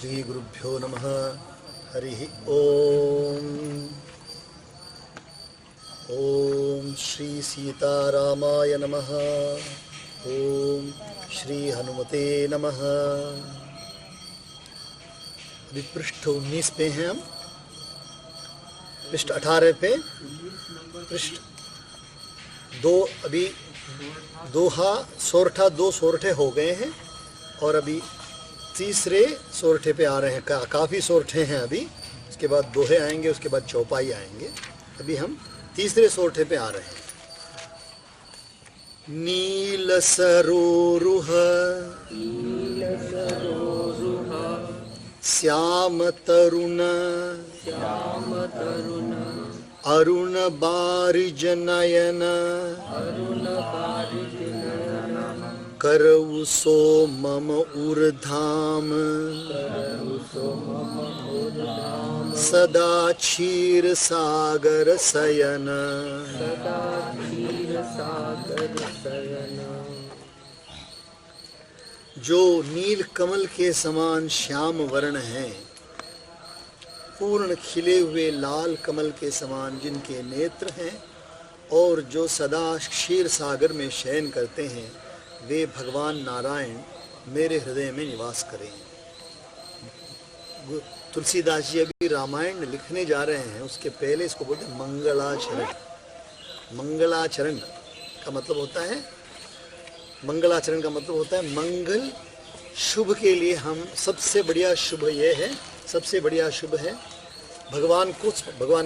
श्री गुरुभ्यो नमः। हरि ओम। ओम श्री सीतारामाय नमः। ओम श्री हनुमते नमः। अभी पृष्ठ 19 पे हैं हम, पृष्ठ 18 पे, पृष्ठ 2 अभी दोहा सोरठा 2 सोरठे हो गए हैं और अभी तीसरे सोरठे पे आ रहे हैं। काफ़ी सोरठे हैं अभी, उसके बाद दोहे आएंगे, उसके बाद चौपाई आएंगे। अभी हम तीसरे सोरठे पे आ रहे हैं। नील सरोरुह श्याम तरुण अरुण बारिज नयन करऊ सो मम उर्धाम सदा क्षीर सागर शयन। जो नील कमल के समान श्याम वर्ण हैं, पूर्ण खिले हुए लाल कमल के समान जिनके नेत्र हैं और जो सदा क्षीर सागर में शयन करते हैं, वे भगवान नारायण मेरे हृदय में निवास करें। तुलसीदास जी अभी रामायण लिखने जा रहे हैं, उसके पहले इसको बोलते हैं मंगलाचरण। मंगलाचरण का मतलब होता है, मंगलाचरण का मतलब होता है मंगल शुभ के लिए। हम सबसे बढ़िया शुभ ये है, सबसे बढ़िया शुभ है भगवान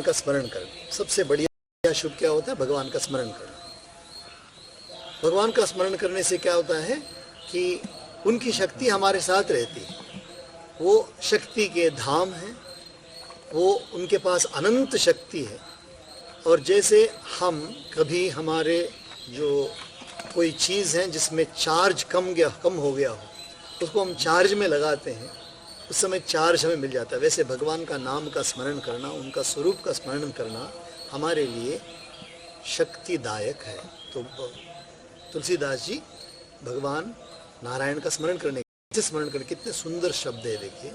का स्मरण करना। सबसे बढ़िया शुभ क्या होता है? भगवान का स्मरण करना। भगवान का स्मरण करने से क्या होता है कि उनकी शक्ति हमारे साथ रहती है। वो शक्ति के धाम हैं, वो उनके पास अनंत शक्ति है। और जैसे हम कभी हमारे जो कोई चीज़ है जिसमें चार्ज कम हो गया हो, उसको हम चार्ज में लगाते हैं, उस समय चार्ज हमें मिल जाता है। वैसे भगवान का नाम का स्मरण करना, उनका स्वरूप का स्मरण करना हमारे लिए शक्तिदायक है। तो तुलसीदास जी भगवान नारायण का स्मरण करने कितने सुंदर शब्द है। देखिए,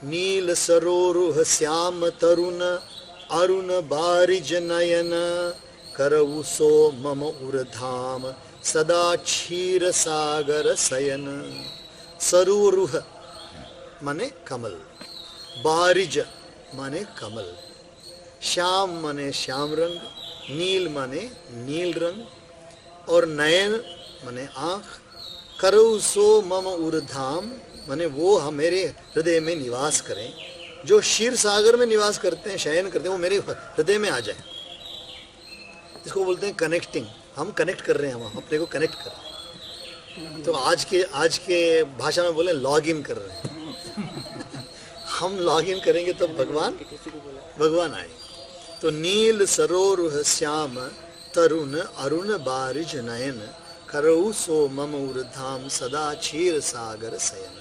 नील सरोरुह श्याम तरुण अरुण बारिज नयन करऊ सो मम उर्धाम सदा क्षीर सागर शयन। सरोरुह माने कमल, बारिज माने कमल, श्याम माने श्याम रंग, नील माने नील रंग, और नयन माने आँख, करऊ सो मम उर्धाम माने वो मेरे हृदय में निवास करें। जो क्षीर सागर में निवास करते हैं, शयन करते हैं, वो मेरे हृदय में आ जाए। इसको बोलते हैं कनेक्टिंग। हम कनेक्ट कर रहे हैं, हम अपने को कनेक्ट कर रहे हैं। तो आज के भाषा में बोले लॉग इन कर रहे हैं। हम लॉग इन करेंगे तो भगवान आए। तो नील सरोरुह श्याम तरुण अरुण बारिज नयन करऊ सो मम उर्धाम सदा क्षीर सागर शयन।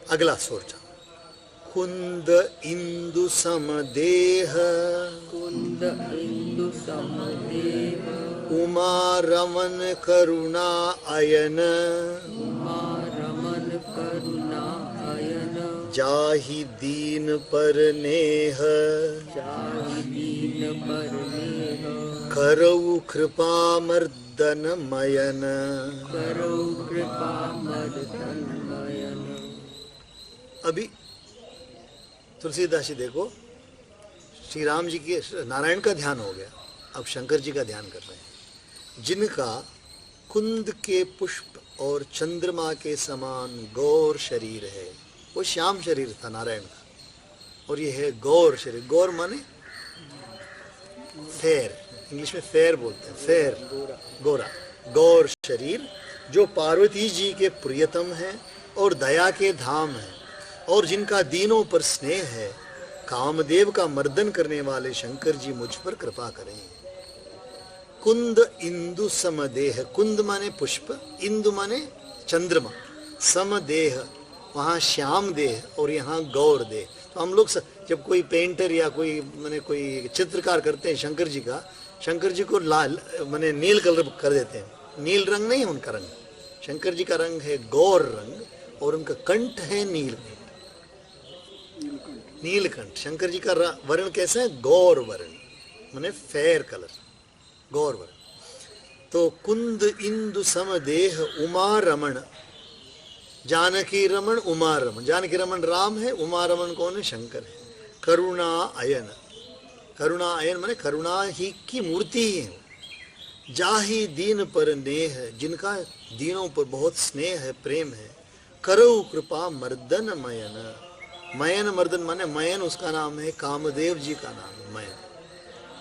अगला सोचा, कुंद इंदु समदेह उमा रमन करुणा अयन जाहि दीन पर नेह करऊ कृपा मर्दन मयन। अभी तुलसीदास जी देखो, श्री राम जी के नारायण का ध्यान हो गया, अब शंकर जी का ध्यान कर रहे हैं, जिनका कुंद के पुष्प और चंद्रमा के समान गौर शरीर है। वो श्याम शरीर था नारायण का, और ये है गौर शरीर। गौर माने फेर, इंग्लिश में फेर बोलते हैं, फेर, गोरा। गौर शरीर जो पार्वती जी के प्रियतम हैं और दया के धाम हैं, और जिनका दीनों पर स्नेह है। कामदेव का मर्दन करने वाले शंकर जी मुझ पर कृपा करें। कुंद इंदु समदेह, कुंद माने पुष्प, इंदु माने चंद्रमा, समदेह वहाँ श्याम देह और यहाँ गौर देह। तो हम लोग जब कोई पेंटर या कोई चित्रकार करते हैं शंकर जी को लाल माने नील कलर कर देते हैं। नील रंग नहीं है उनका रंग, शंकर जी का रंग है गौर रंग, और उनका कंठ है नीलकंठ। नीलकंठ शंकर जी का वर्ण कैसा है? गौर वर्ण, माने फेयर कलर, गौर वर्ण। तो कुंद इंदु सम देह उमा रमण, जानकी रमण उमा रमण। जानकी रमण राम है, उमा रमण कौन है? शंकर है। करुणा अयन, करुणा अयन माने करुणा ही की मूर्ति ही है। जाहि दीन पर नेह, जिनका दीनों पर बहुत स्नेह है, प्रेम है। करो कृपा मर्दन मयन, मयन मर्दन माने मयन उसका नाम है, कामदेव जी का नाम है मयन।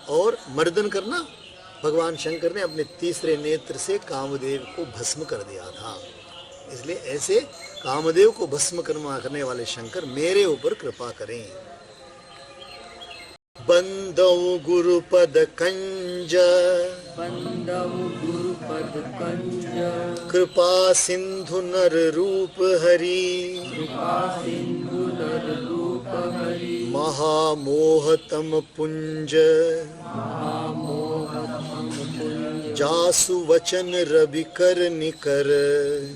और मर्दन करना, भगवान शंकर ने अपने तीसरे नेत्र से कामदेव को भस्म कर दिया था, इसलिए ऐसे कामदेव को भस्म करने वाले शंकर मेरे ऊपर कृपा करें। बंदौ गुरुपद कंज, बंदौ गुरुपद कंज, कृपा सिंधु नर रूप हरि, कृपा सिंधु नर रूप हरि। महामोह तम पुंज, महामोह तम पुंज, जासु वचन रवि कर निकर,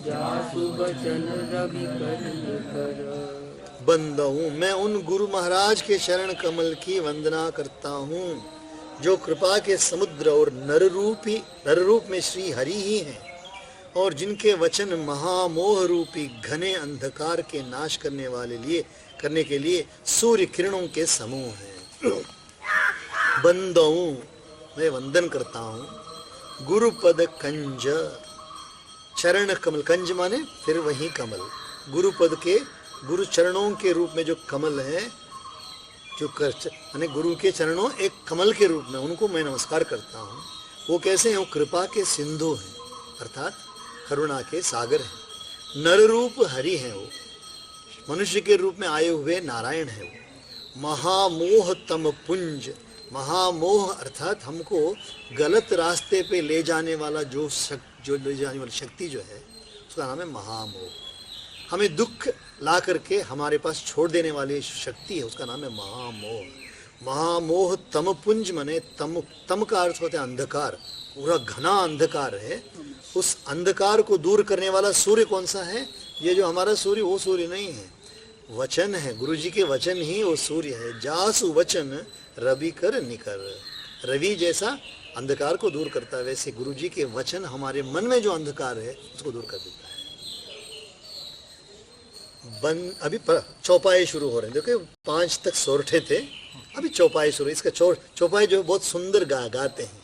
जासु वचन रवि कर निकर। बंदा हूँ मैं उन गुरु महाराज के शरण कमल की वंदना करता हूँ जो कृपा के समुद्र और नर रूप में श्री हरि ही हैं, और जिनके वचन महामोह रूपी घने अंधकार के नाश करने के लिए सूर्य किरणों के समूह हैं। बंदा हूँ मैं वंदन करता हूँ गुरुपद कंज, चरण कमल, कंज माने फिर वही कमल, गुरुपद के गुरु चरणों के रूप में जो कमल है, जो माने गुरु के चरणों एक कमल के रूप में उनको मैं नमस्कार करता हूँ। वो कैसे हैं? वो कृपा के सिंधु हैं, अर्थात करुणा के सागर हैं। नर रूप हरि हैं, वो मनुष्य के रूप में आए हुए नारायण हैं। वो महामोह तम पुंज, महामोह अर्थात हमको गलत रास्ते पे ले जाने वाला जो ले जाने वाली शक्ति जो है उसका नाम है महामोह। हमें दुख ला करके हमारे पास छोड़ देने वाली शक्ति है, उसका नाम है महामोह। महामोह तम पुंज माने तम का अर्थ होता है अंधकार, पूरा घना अंधकार है। उस अंधकार को दूर करने वाला सूर्य कौन सा है? ये जो हमारा सूर्य वो सूर्य नहीं है, वचन है, गुरु जी के वचन ही वो सूर्य है। जासु वचन रवि कर निकर, रवि जैसा अंधकार को दूर करता है, वैसे गुरु जी के वचन हमारे मन में जो अंधकार है उसको दूर कर देता है। अभी चौपाई शुरू हो रहे हैं, देखो 5 तक सोरठे थे, अभी चौपाई शुरू। इसका चौपाई जो बहुत सुंदर गाते हैं।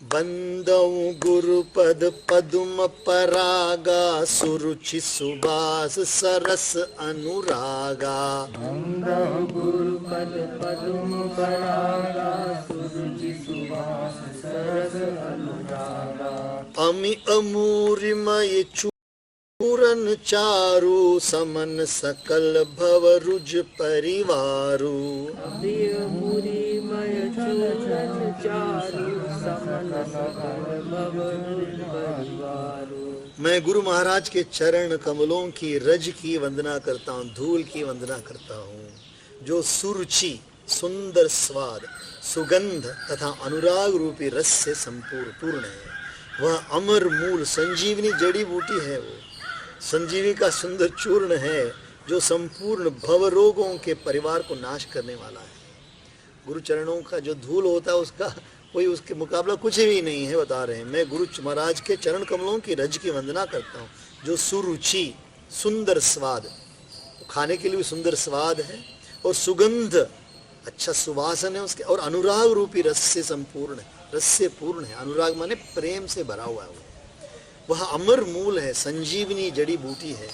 बंदौ गुरुपद पद्म परागा, सुरुचि सुबास सरस अनुरागा। बंदौ गुरुपद पद्म परागा, सुरुचि सुबास सरस अनुरागा। अमि अमूरिमय पूरन चारु, समन सकल भव रुज परिवारु। अभी मुरी मय चूरन चारु, समन सकल भव रुज परिवारु। मैं गुरु महाराज के चरण कमलों की रज की वंदना करता हूँ, धूल की वंदना करता हूँ, जो सुरुचि सुंदर स्वाद, सुगंध तथा अनुराग रूपी रस से संपूर्ण है। वह अमर मूल संजीवनी जड़ी बूटी है, वो संजीवी का सुंदर चूर्ण है जो संपूर्ण भव रोगों के परिवार को नाश करने वाला है। गुरु चरणों का जो धूल होता है उसका कोई उसके मुकाबला कुछ भी नहीं है, बता रहे हैं। मैं गुरु महाराज के चरण कमलों की रज की वंदना करता हूँ, जो सुरुचि सुंदर स्वाद, खाने के लिए भी सुंदर स्वाद है, और सुगंध अच्छा सुवासन है उसके, और अनुराग रूपी रस से संपूर्ण है, रस से पूर्ण है। अनुराग माने प्रेम से भरा हुआ है। वह अमर मूल है, संजीवनी जड़ी बूटी है,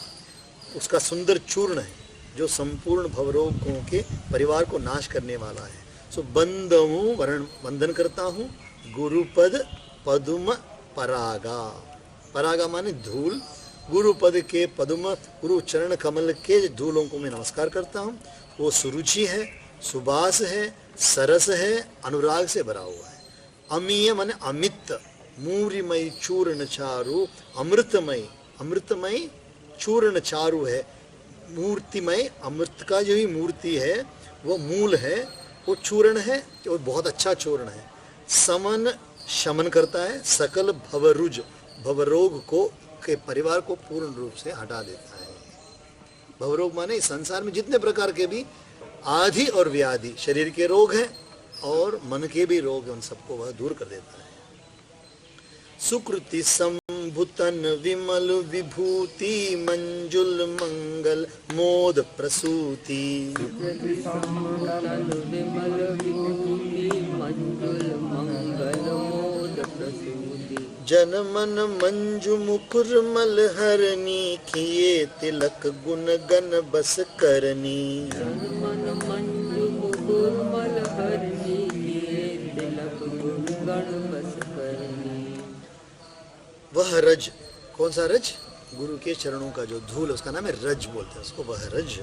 उसका सुंदर चूर्ण है जो संपूर्ण भवरोगों के परिवार को नाश करने वाला है। सो बंदमु वंदन करता हूँ गुरुपद पद्म परागा। परागा माने धूल, गुरुपद के पद्म गुरु चरण कमल के धूलों को मैं नमस्कार करता हूँ। वो सुरुचि है, सुबास है, सरस है, अनुराग से भरा हुआ है। अमीय माने अमित, मूरिमय चूर्ण चारु, अमृतमय, अमृतमय चूर्ण चारु है, मूर्तिमय, अमृत का जो ही मूर्ति है वो मूल है, वो चूर्ण है और बहुत अच्छा चूर्ण है। समन शमन करता है, सकल भवरुज भवरोग को के परिवार को पूर्ण रूप से हटा देता है। भवरोग माने इस संसार में जितने प्रकार के भी आदि और व्याधि, शरीर के रोग हैं और मन के भी रोग हैं, उन सबको वह दूर कर देता है। सुकृति संभुतन विमल विभूति मंजुल मंगल मोद प्रसूति। जन मन मंजु मुकुर मल हरनी किए तिलक गुण गन बस करनी। जन मन मंजु मुकुर मल हरनी किए तिलक गुण गन बस करनी। वह रज, कौन सा रज? गुरु के चरणों का जो धूल, उसका नाम है रज बोलते हैं उसको। वह रज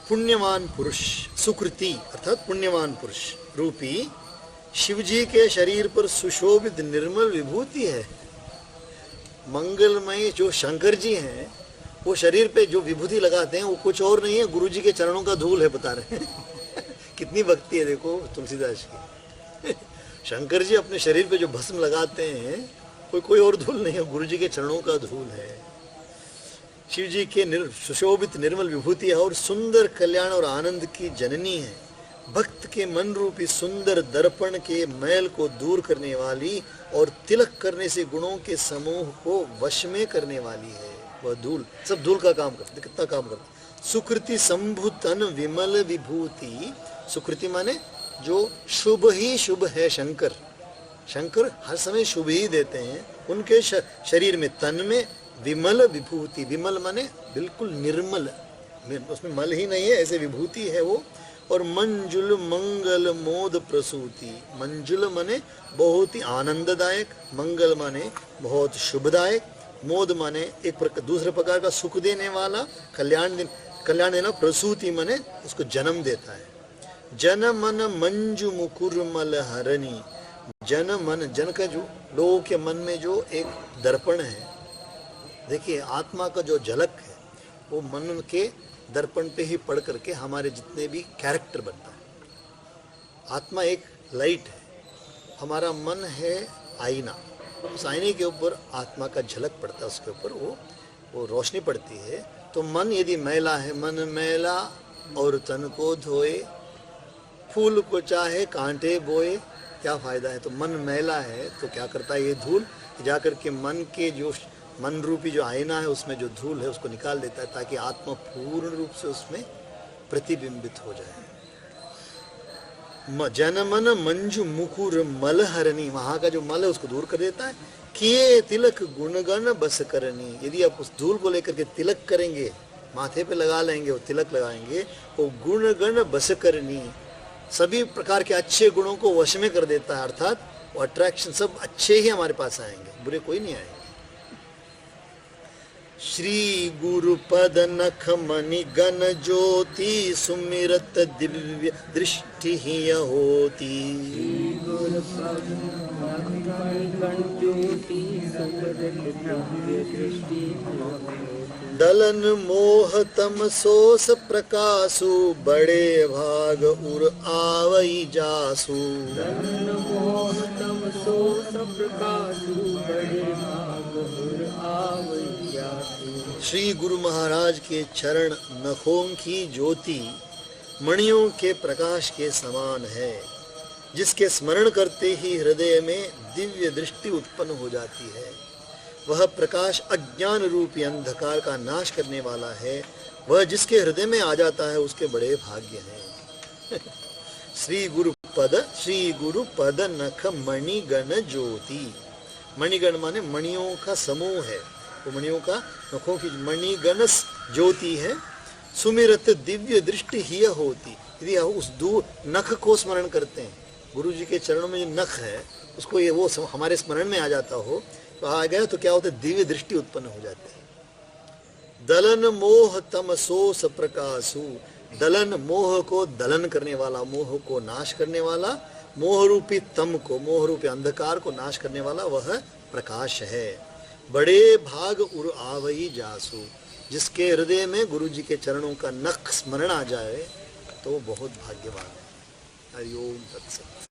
पुण्यवान पुरुष, सुकृति अर्थात पुण्यवान पुरुष रूपी शिवजी के शरीर पर सुशोभित निर्मल विभूति है। मंगलमय जो शंकर जी हैं, वो शरीर पे जो विभूति लगाते हैं वो कुछ और नहीं है, गुरु जी के चरणों का धूल है, बता रहे हैं। कितनी भक्ति है देखो तुलसीदास की। शंकर जी अपने शरीर पे जो भस्म लगाते हैं कोई और धूल नहीं है, गुरु जी के चरणों का धूल है। शिव जी के सुशोभित निर्मल विभूति है और सुंदर कल्याण और आनंद की जननी है। भक्त के मन रूपी सुंदर दर्पण के मैल को दूर करने वाली और तिलक करने से गुणों के समूह को वश में करने वाली है। वह धूल, सब धूल का काम करते, कितना काम करते। सुकृति संभुतन विमल विभूति, सुकृति माने जो शुभ ही शुभ है। शंकर, शंकर हर समय शुभ ही देते हैं। उनके शरीर में, तन में विमल विभूति, विमल माने बिल्कुल निर्मल, उसमें मल ही नहीं है, ऐसे विभूति है वो। और मंजुल मंगल मोद प्रसूति, मंजुल माने बहुत ही आनंददायक, मंगल माने बहुत शुभदायक, मोद माने एक दूसरे प्रकार का सुख देने वाला, कल्याण देना, प्रसूति माने उसको जन्म देता है। जन मन मंजु मुकुर मल हरणी, जन मन, जन का जो लोगों के मन में जो एक दर्पण है, देखिए आत्मा का जो झलक है वो मन के दर्पण पे ही पढ़ करके हमारे जितने भी कैरेक्टर बनता है। आत्मा एक लाइट है, हमारा मन है आईना, उस आईने के ऊपर आत्मा का झलक पड़ता है, उसके ऊपर वो रोशनी पड़ती है। तो मन यदि मैला है, मन मैला और तन को धोए, फूल को चाहे कांटे बोए, क्या फायदा है। तो मन मैला है तो क्या करता है, ये धूल जाकर के मन के जो मन रूपी जो आईना है उसमें जो धूल है उसको निकाल देता है, ताकि आत्मा पूर्ण रूप से उसमें प्रतिबिंबित हो जाए। जन मन मंजु मुकुर मल हरणी, वहां का जो मल है उसको दूर कर देता है। किए तिलक गुणगण बस करनी, यदि आप उस धूल को लेकर के तिलक करेंगे, माथे पे लगा लेंगे, वो तिलक लगाएंगे, वो गुणगण बस करनी, सभी प्रकार के अच्छे गुणों को वश में कर देता है। अर्थात वो अट्रैक्शन सब अच्छे ही हमारे पास आएंगे, बुरे कोई नहीं आएंगे। श्री गुरु पद नख मणि गण ज्योति, सुमिरत दिव्य दृष्टि ही होती। दलन मोह तम सोस प्रकाशु, बड़े भाग उर आवई जासु। दलन मोह तम सोस प्रकाशु, बड़े भाग उर आवई जासु। श्री गुरु महाराज के चरण नखों की ज्योति मणियों के प्रकाश के समान है, जिसके स्मरण करते ही हृदय में दिव्य दृष्टि उत्पन्न हो जाती है। वह प्रकाश अज्ञान रूपी अंधकार का नाश करने वाला है। वह जिसके हृदय में आ जाता है उसके बड़े भाग्य हैं। श्री गुरु पद नख मणिगण ज्योति, मणिगण माने मणियों का समूह है, वो मणियों का नखों की मणिगण ज्योति है। सुमिरत दिव्य दृष्टि ही होती, यदि उस नख को स्मरण करते हैं, गुरु जी के चरणों में जो नख है उसको ये वो हमारे स्मरण में आ जाता हो तो आ गया तो क्या होता है, दिव्य दृष्टि उत्पन्न हो जाती है। दलन मोह तम सोस प्रकाशु, दलन मोह को दलन करने वाला, मोह को नाश करने वाला, मोह रूपी तम को, मोह रूपी अंधकार को नाश करने वाला वह प्रकाश है। बड़े भाग उर आवई जासु, जिसके हृदय में गुरु जी के चरणों का नख स्मरण आ जाए तो बहुत भाग्यवान है। हरि ओम तत्सत।